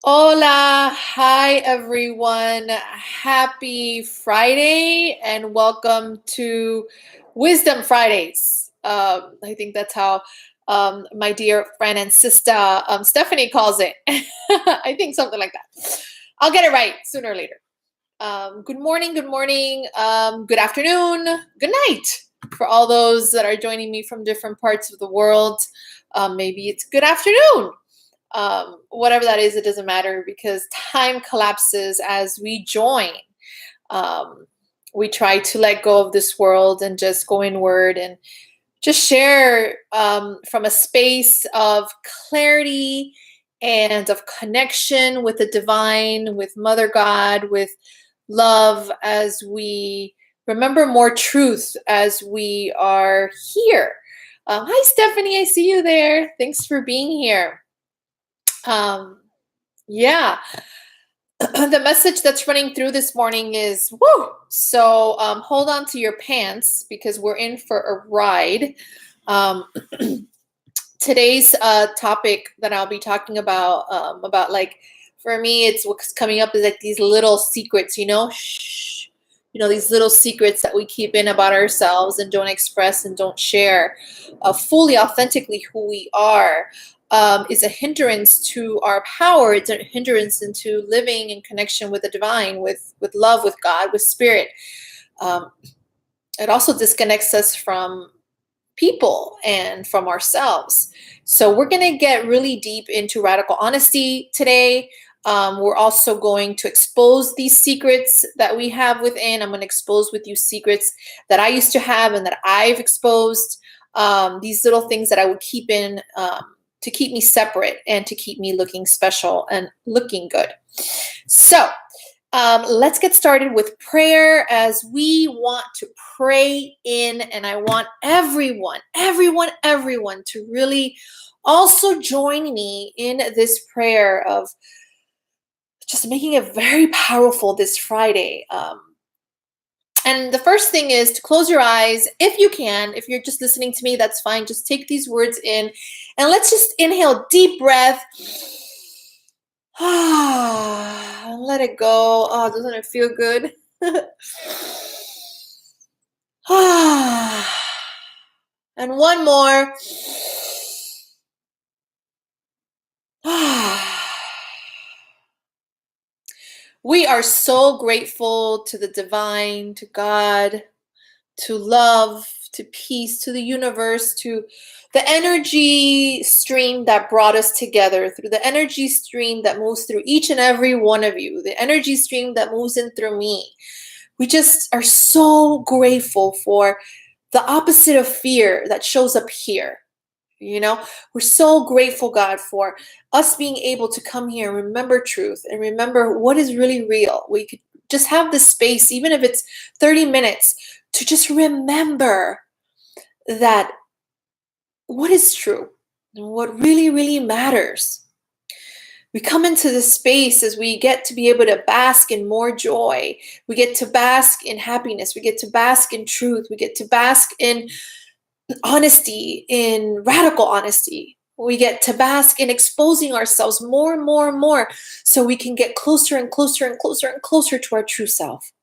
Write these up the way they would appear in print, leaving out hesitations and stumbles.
Hola, hi everyone. Happy Friday and welcome to Wisdom Fridays. I think that's how my dear friend and sister Stephanie calls it. I think something like that. I'll get it right sooner or later. Good morning, good afternoon, good night for all those that are joining me from different parts of the world. Maybe it's good afternoon. Whatever that is, it doesn't matter because time collapses as we join. We try to let go of this world and just go inward and just share from a space of clarity and of connection with the divine, with Mother God, with love as we remember more truth as we are here. Hi, Stephanie. I see you there. Thanks for being here. Yeah, the message that's running through this morning is woo. So hold on to your pants because we're in for a ride. Today's topic that I'll be talking about like for me, it's what's coming up is like these little secrets, shh, these little secrets that we keep in about ourselves and don't express and don't share fully, authentically who we are. Is a hindrance to our power. It's a hindrance into living in connection with the divine, with love, with God, with spirit. It also disconnects us from people and from ourselves. So we're going to get really deep into radical honesty today. We're also going to expose these secrets that we have within. I'm going to expose with you secrets that I used to have and that I've exposed. These little things that I would keep in to keep me separate and to keep me looking special and looking good. So let's get started with prayer as we want to pray in, and I want everyone to really also join me in this prayer of just making it very powerful this Friday. And the first thing is to close your eyes if you can. If you're just listening to me, that's fine. Just take these words in and let's just inhale, deep breath. Let it go. Oh, doesn't it feel good? And one more. We are so grateful to the divine, to God, to love, to peace, to the universe, to the energy stream that brought us together, through the energy stream that moves through each and every one of you, the energy stream that moves in through me. We just are so grateful for the opposite of fear that shows up here. We're so grateful, God, for us being able to come here and remember truth and remember what is really real. We could just have this space, even if it's 30 minutes, to just remember that what is true and what really, really matters. We come into this space as we get to be able to bask in more joy. We get to bask in happiness. We get to bask in truth. We get to bask in honesty, in radical honesty. We get to bask in exposing ourselves more and more and more so we can get closer and closer and closer and closer to our true self.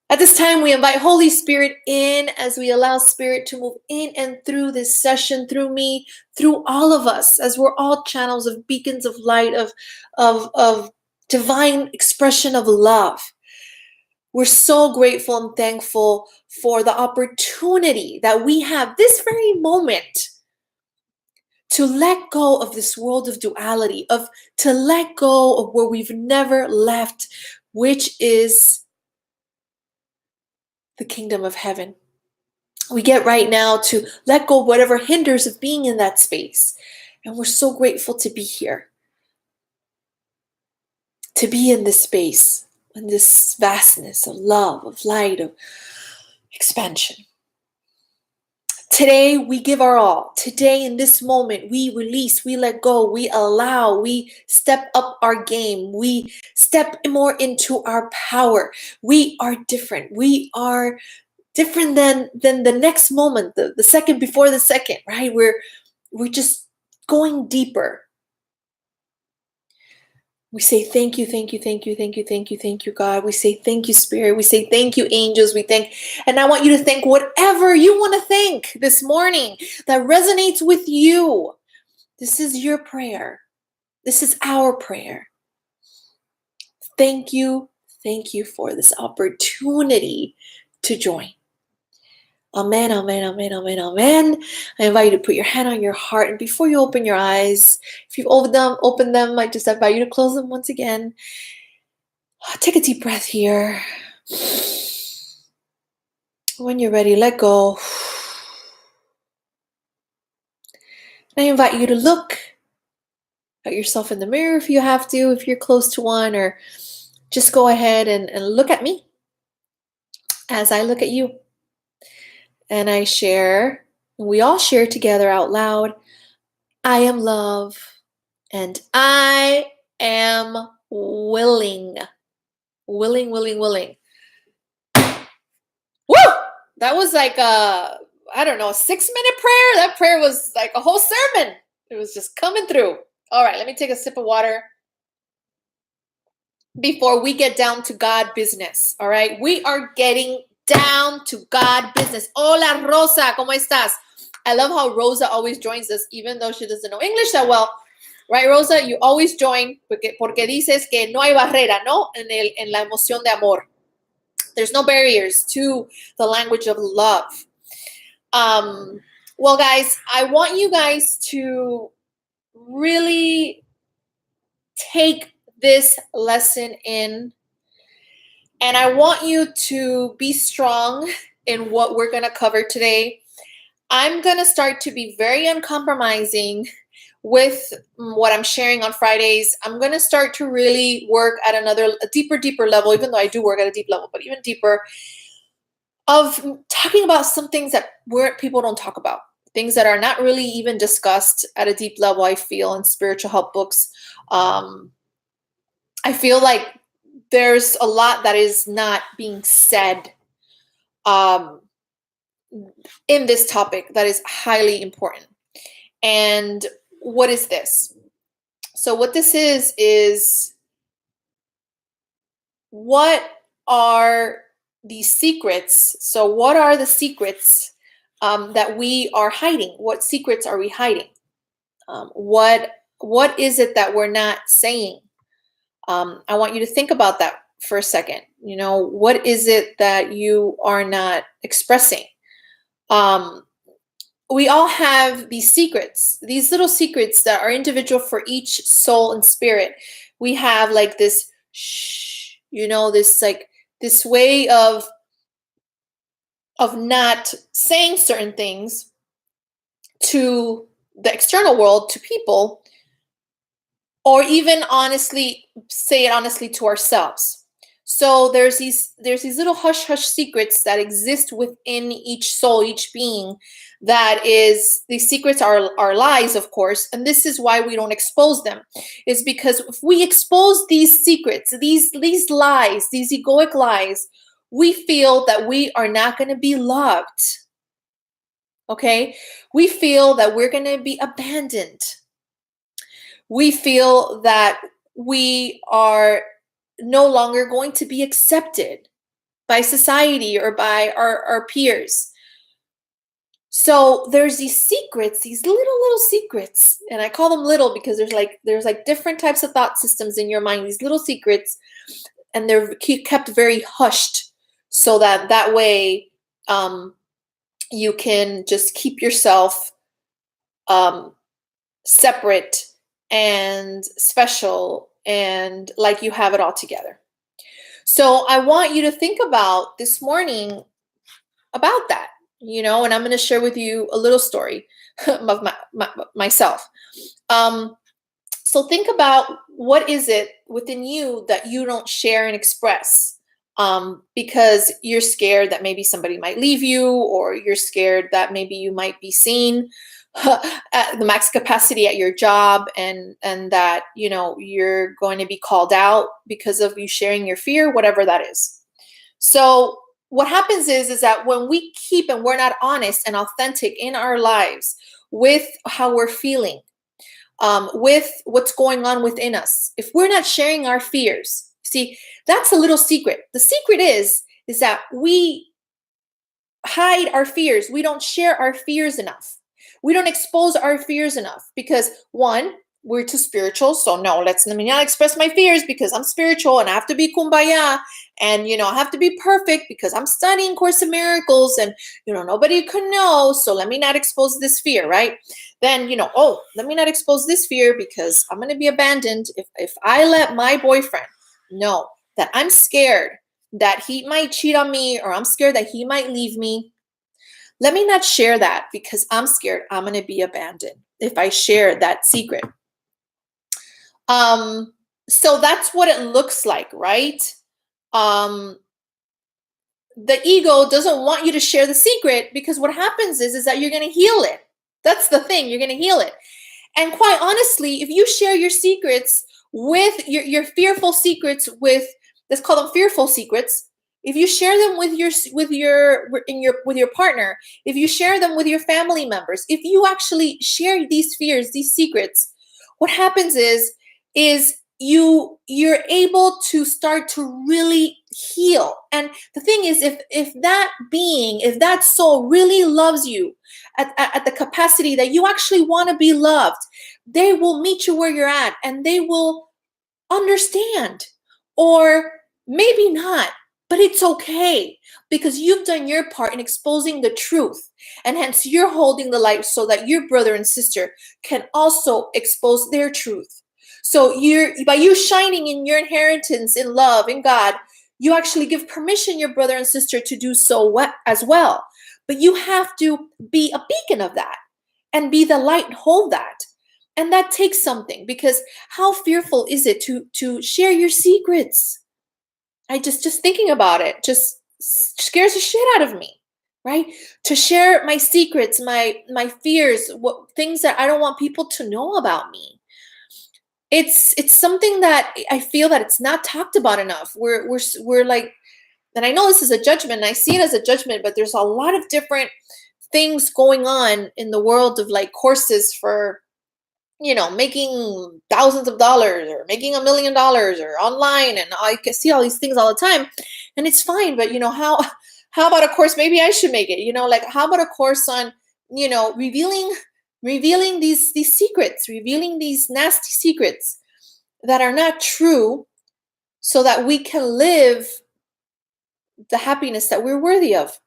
At this time, we invite Holy Spirit in as we allow Spirit to move in and through this session, through me, through all of us, as we're all channels of beacons of light, of divine expression of love. We're so grateful and thankful for the opportunity that we have this very moment to let go of this world of duality, to let go of where we've never left, which is the kingdom of heaven. We get right now to let go of whatever hinders of being in that space. And we're so grateful to be here, to be in this space, in this vastness of love, of light, of expansion. Today, we give our all. Today, in this moment, we release, we let go, we allow, we step up our game. We step more into our power. We are different. We are different than the next moment, the second before the second, right? We're just going deeper. We say thank you, thank you, thank you, thank you, thank you, thank you, God. We say thank you, Spirit. We say thank you, angels. We thank, and I want you to thank whatever you want to thank this morning that resonates with you. This is your prayer. This is our prayer. Thank you for this opportunity to join. Amen, amen, amen, amen, amen. I invite you to put your hand on your heart, and before you open your eyes, if you've opened them, I just invite you to close them once again. Take a deep breath here. When you're ready, let go. And I invite you to look at yourself in the mirror if you have to, if you're close to one, or just go ahead and look at me as I look at you. And I share, and we all share together out loud, I am love, and I am willing. Willing, willing, willing. Woo! That was like a 6-minute prayer. That prayer was like a whole sermon. It was just coming through. All right, let me take a sip of water before we get down to God business. All right, we are getting down to God business. Hola, Rosa, ¿cómo estás? I love how Rosa always joins us, even though she doesn't know English that well. Right, Rosa? You always join porque dices que no hay barrera, ¿no? En la emoción de amor. There's no barriers to the language of love. Well, guys, I want you guys to really take this lesson in, and I want you to be strong in what we're going to cover today. I'm going to start to be very uncompromising with what I'm sharing on Fridays. I'm going to start to really work at a deeper level, even though I do work at a deep level, but even deeper, of talking about some things that people don't talk about, things that are not really even discussed at a deep level, I feel, in spiritual help books. I feel like there's a lot that is not being said in this topic that is highly important. And what is this? So what this is what are these secrets? So what are the secrets that we are hiding? What secrets are we hiding? What is it that we're not saying? I want you to think about that for a second. You know, what is it that you are not expressing? We all have these secrets, these little secrets that are individual for each soul and spirit. We have like this shh, you know, this way of not saying certain things to the external world, to people, or even say it honestly to ourselves. So there's these little hush hush secrets that exist within each soul, each being. These secrets are lies, of course, and this is why we don't expose them. Is because if we expose these secrets, these lies, these egoic lies, we feel that we are not going to be loved. Okay? We feel that we're going to be abandoned. We feel that we are no longer going to be accepted by society or by our peers. So there's these secrets, these little secrets, and I call them little because there's like different types of thought systems in your mind, these little secrets, and they're kept very hushed so that way you can just keep yourself separate and special and like you have it all together. So I want you to think about this morning about that, you know, and I'm going to share with you a little story of myself. So think about what is it within you that you don't share and express because you're scared that maybe somebody might leave you, or you're scared that maybe you might be seen at the max capacity at your job, and that, you know, you're going to be called out because of you sharing your fear, whatever that is. So what happens is that when we keep and we're not honest and authentic in our lives with how we're feeling, with what's going on within us. If we're not sharing our fears, see, that's a little secret. The secret is that we hide our fears. We don't share our fears enough. We don't expose our fears enough because, one, we're too spiritual. So no, let me not express my fears because I'm spiritual and I have to be kumbaya, and I have to be perfect because I'm studying Course in Miracles, and nobody could know. So let me not expose this fear, right? Then let me not expose this fear because I'm going to be abandoned if I let my boyfriend know that I'm scared that he might cheat on me, or I'm scared that he might leave me. Let me not share that because I'm scared I'm going to be abandoned if I share that secret. So that's what it looks like, right? The ego doesn't want you to share the secret because what happens is that you're going to heal it. That's the thing. You're going to heal it. And quite honestly, if you share your secrets with your fearful secrets with, let's call them fearful secrets, if you share them with your partner, if you share them with your family members, if you actually share these fears, these secrets, what happens is you're able to start to really heal. And the thing is, if that soul really loves you at the capacity that you actually want to be loved, they will meet you where you're at and they will understand, or maybe not, but it's okay because you've done your part in exposing the truth, and hence you're holding the light so that your brother and sister can also expose their truth. So by you shining in your inheritance in love in God, you actually give permission your brother and sister to do so as well. But you have to be a beacon of that and be the light and hold that. And that takes something, because how fearful is it to share your secrets? I just thinking about it just scares the shit out of me, right? To share my secrets, my fears, things that I don't want people to know about me. It's something that I feel that it's not talked about enough. We're like, and I know this is a judgment, and I see it as a judgment, but there's a lot of different things going on in the world of like courses for, making thousands of dollars or making $1 million or online. And I can see all these things all the time, and it's fine. But how about a course? Maybe I should make it, like, how about a course on, revealing these secrets, revealing these nasty secrets that are not true, so that we can live the happiness that we're worthy of.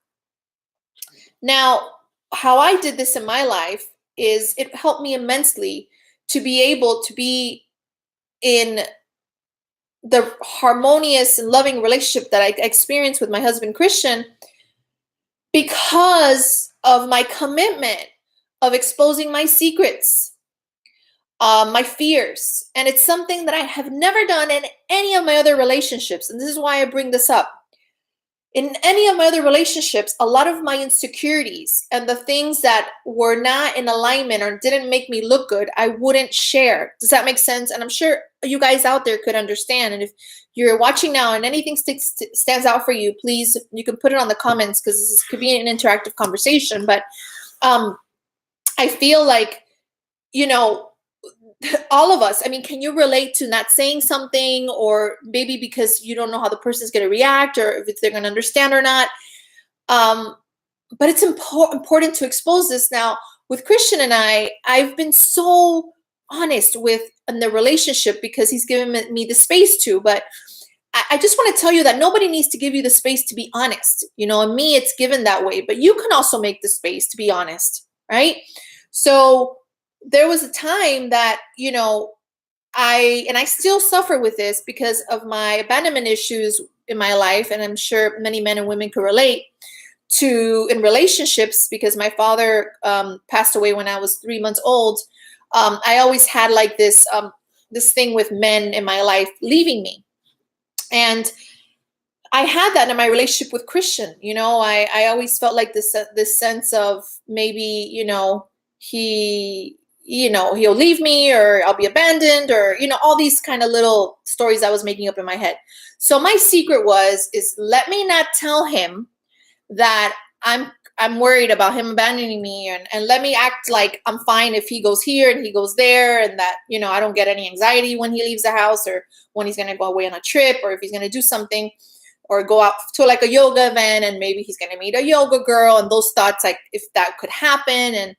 Now, how I did this in my life is it helped me immensely to be able to be in the harmonious and loving relationship that I experienced with my husband, Christian, because of my commitment of exposing my secrets, my fears. And it's something that I have never done in any of my other relationships. And this is why I bring this up. In any of my other relationships, a lot of my insecurities and the things that were not in alignment or didn't make me look good, I wouldn't share. Does that make sense? And I'm sure you guys out there could understand. And if you're watching now and anything stands out for you, please, you can put it on the comments, because this could be an interactive conversation. But I feel like, all of us, I mean, can you relate to not saying something, or maybe because you don't know how the person's going to react, or if they're going to understand or not? But it's important to expose this. Now, with Christian and I've been so honest in the relationship because he's given me the space to. But I just want to tell you that nobody needs to give you the space to be honest. And me, it's given that way. But you can also make the space to be honest, right? So there was a time that, I still suffer with this because of my abandonment issues in my life. And I'm sure many men and women could relate to in relationships, because my father passed away when I was 3 months old. I always had like this thing with men in my life leaving me. And I had that in my relationship with Christian. I always felt like this sense of maybe, he'll leave me, or I'll be abandoned, or, all these kind of little stories I was making up in my head. So my secret is let me not tell him that I'm I'm worried about him abandoning me, and let me act like I'm fine if he goes here and he goes there, and that, I don't get any anxiety when he leaves the house, or when he's going to go away on a trip, or if he's going to do something, or go out to like a yoga event, and maybe he's going to meet a yoga girl, and those thoughts, like if that could happen,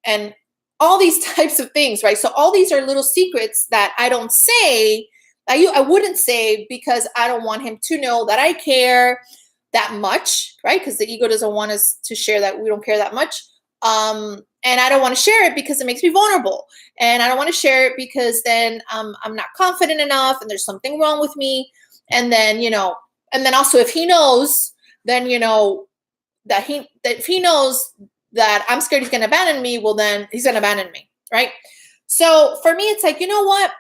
and all these types of things, right? So all these are little secrets that I don't say, I wouldn't say, because I don't want him to know that I care that much, right? Because the ego doesn't want us to share that we don't care that much. And I don't want to share it because it makes me vulnerable. And I don't want to share it because then I'm not confident enough, and there's something wrong with me. And then, and then also if he knows, then, that if he knows that I'm scared he's going to abandon me, well, then he's going to abandon me, right? So for me, it's like, you know what?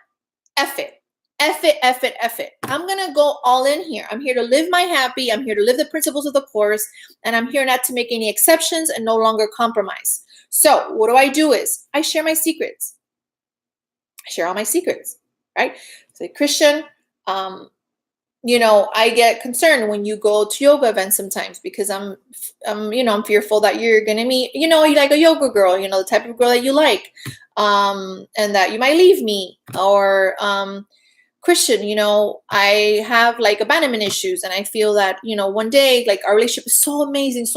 F it. F it, F it, F it. I'm going to go all in here. I'm here to live my happy. I'm here to live the principles of the course. And I'm here not to make any exceptions and no longer compromise. So what I do is I share my secrets. I share all my secrets, right? So Christian, I get concerned when you go to yoga events sometimes, because I'm fearful that you're going to meet, you like a yoga girl, the type of girl that you like, and that you might leave me, or, Christian, I have like abandonment issues, and I feel that, one day, like our relationship is so amazing,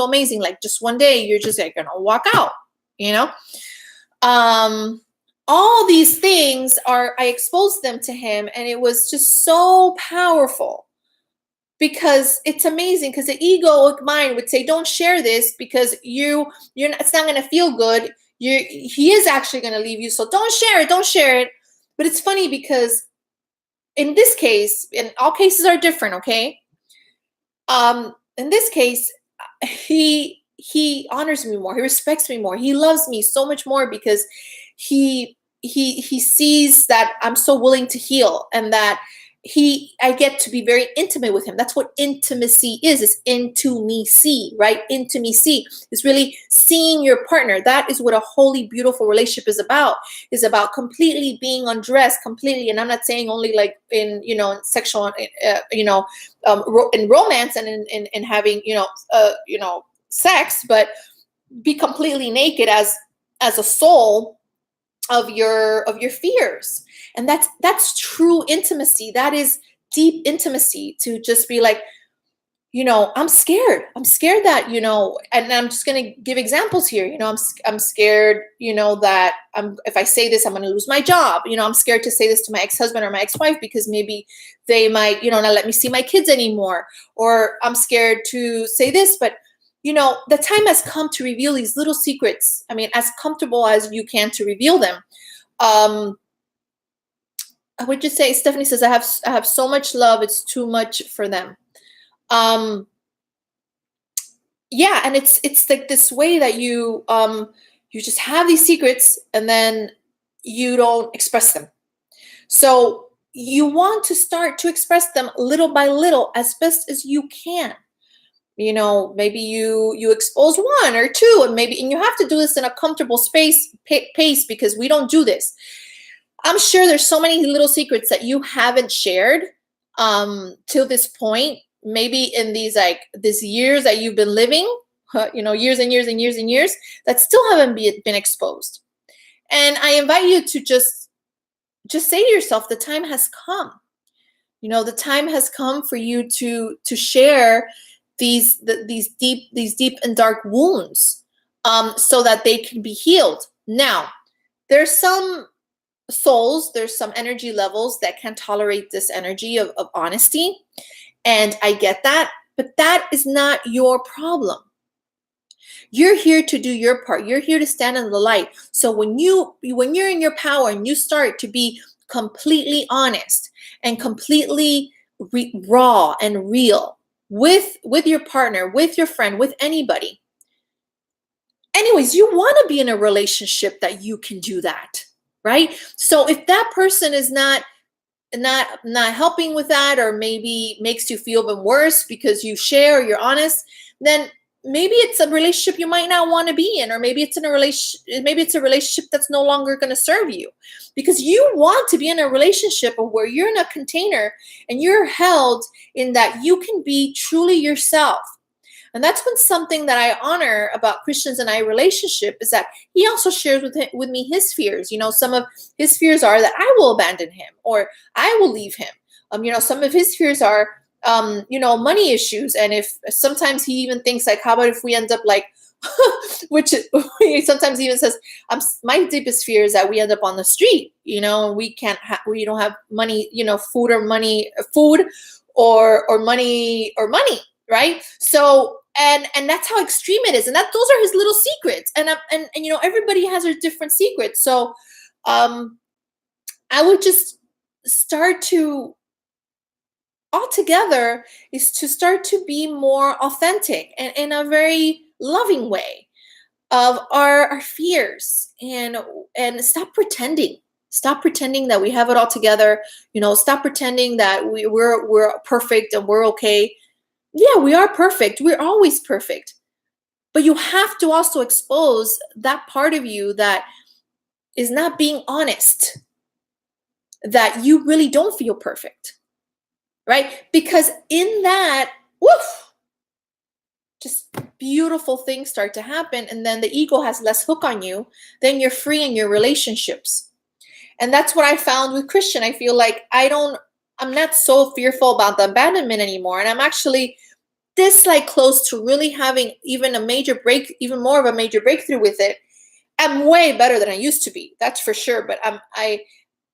like just one day you're just like going to walk out, all these things I exposed them to him, and it was just so powerful, because it's amazing, because the egoic mind would say, don't share this because you're not, it's not going to feel good. He is actually going to leave you. So don't share it. But it's funny because in this case, and all cases are different, okay? In this case, he honors me more. He respects me more. He loves me so much more, because he sees that I'm so willing to heal, and that I get to be very intimate with him. That's what intimacy is intimacy, right? Intimacy is really seeing your partner. That is what a holy, beautiful relationship is about completely being undressed completely. And I'm not saying only like in, sexual, in romance and in having, sex, but be completely naked as a soul of your fears. And that's true intimacy. That is deep intimacy, to just be like, I'm scared that, and I'm just going to give examples here. I'm scared, that if I say this, I'm going to lose my job. I'm scared to say this to my ex-husband or my ex-wife, because maybe they might, not let me see my kids anymore. Or I'm scared to say this, but the time has come to reveal these little secrets. I mean, as comfortable as you can to reveal them. I would just say, Stephanie says, I have so much love, it's too much for them. Yeah, and it's like this way that you just have these secrets, and then you don't express them. So you want to start to express them little by little, as best as you can. Maybe you expose one or two, and you have to do this in a comfortable pace, because we don't do this. I'm sure there's so many little secrets that you haven't shared till this point, maybe in these years that you've been living, years and years and years and years, that still haven't been exposed. And I invite you to just say to yourself, the time has come. The time has come for you to share these deep and dark wounds, so that they can be healed. Now, there's some souls, there's some energy levels that can tolerate this energy of honesty, and I get that, but that is not your problem. You're here to do your part. You're here to stand in the light. So when you're in your power and you start to be completely honest and completely raw and real with your partner, with your friend, with anybody, anyways, you want to be in a relationship that you can do that. Right? So if that person is not helping with that, or maybe makes you feel even worse because you share or you're honest, then maybe it's a relationship you might not want to be in, or maybe it's a relationship that's no longer going to serve you, because you want to be in a relationship where you're in a container and you're held in that you can be truly yourself. And that's when something that I honor about Christians and I relationship is that he also shares with me his fears. Some of his fears are that I will abandon him or I will leave him. Some of his fears are, money issues. And if sometimes he even thinks like, how about if we end up like, which he sometimes even says, my deepest fear is that we end up on the street, we don't have money, food or money, right? So, and that's how extreme it is. And those are his little secrets. And everybody has their different secrets. So, I would just start to altogether is to start to be more authentic and in a very loving way of our fears and stop pretending that we have it all together. Stop pretending that we're perfect and we're okay. Yeah, we are perfect. We're always perfect. But you have to also expose that part of you that is not being honest, that you really don't feel perfect, right? Because in that, woof, just beautiful things start to happen. And then the ego has less hook on you. Then you're free in your relationships. And that's what I found with Christian. I feel like I'm not so fearful about the abandonment anymore. And I'm actually this like close to really having even more of a major breakthrough with it. I'm way better than I used to be. That's for sure. But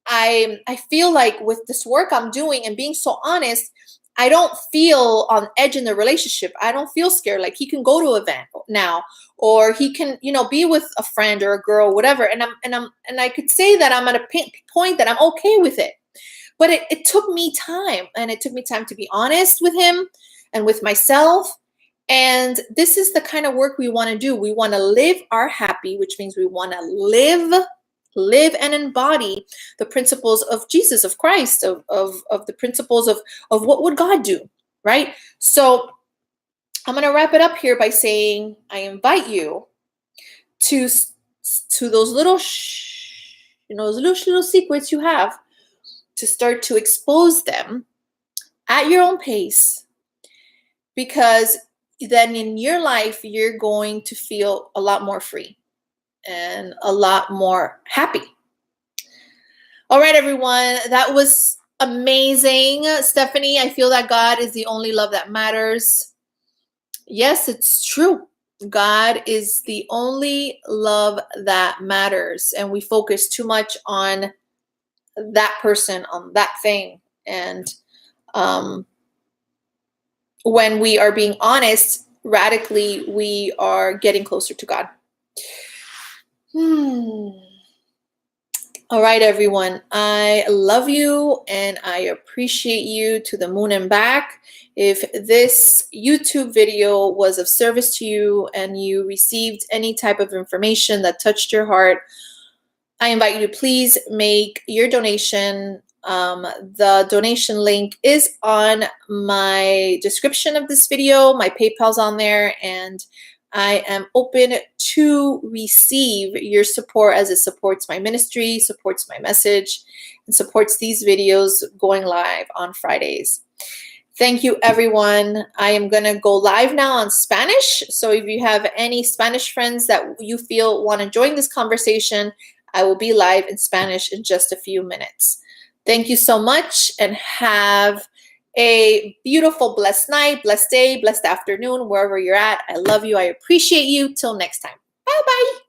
I feel like with this work I'm doing and being so honest, I don't feel on edge in the relationship. I don't feel scared. Like he can go to an event now, or he can, be with a friend or a girl, whatever. And I could say that I'm at a point that I'm okay with it. But it took me time, and it took me time to be honest with him and with myself. And this is the kind of work we want to do. We want to live our happy, which means we want to live and embody the principles of Jesus, of Christ, of the principles of what would God do, right? So I'm going to wrap it up here by saying I invite you to those little little secrets you have, to start to expose them at your own pace, because then in your life you're going to feel a lot more free and a lot more happy. All right, everyone, that was amazing. Stephanie, I feel that God is the only love that matters. Yes, it's true. God is the only love that matters, and we focus too much on that person, on that thing. And when we are being honest, radically, we are getting closer to God. All right, everyone. I love you and I appreciate you to the moon and back. If this YouTube video was of service to you and you received any type of information that touched your heart, I invite you to please make your donation. The donation link is on my description of this video. My PayPal's on there, and I am open to receive your support, as it supports my ministry, supports my message, and supports these videos going live on Fridays. Thank you, everyone. I am going to go live now on Spanish. So if you have any Spanish friends that you feel want to join this conversation, I will be live in Spanish in just a few minutes. Thank you so much, and have a beautiful, blessed night, blessed day, blessed afternoon, wherever you're at. I love you. I appreciate you. Till next time. Bye-bye.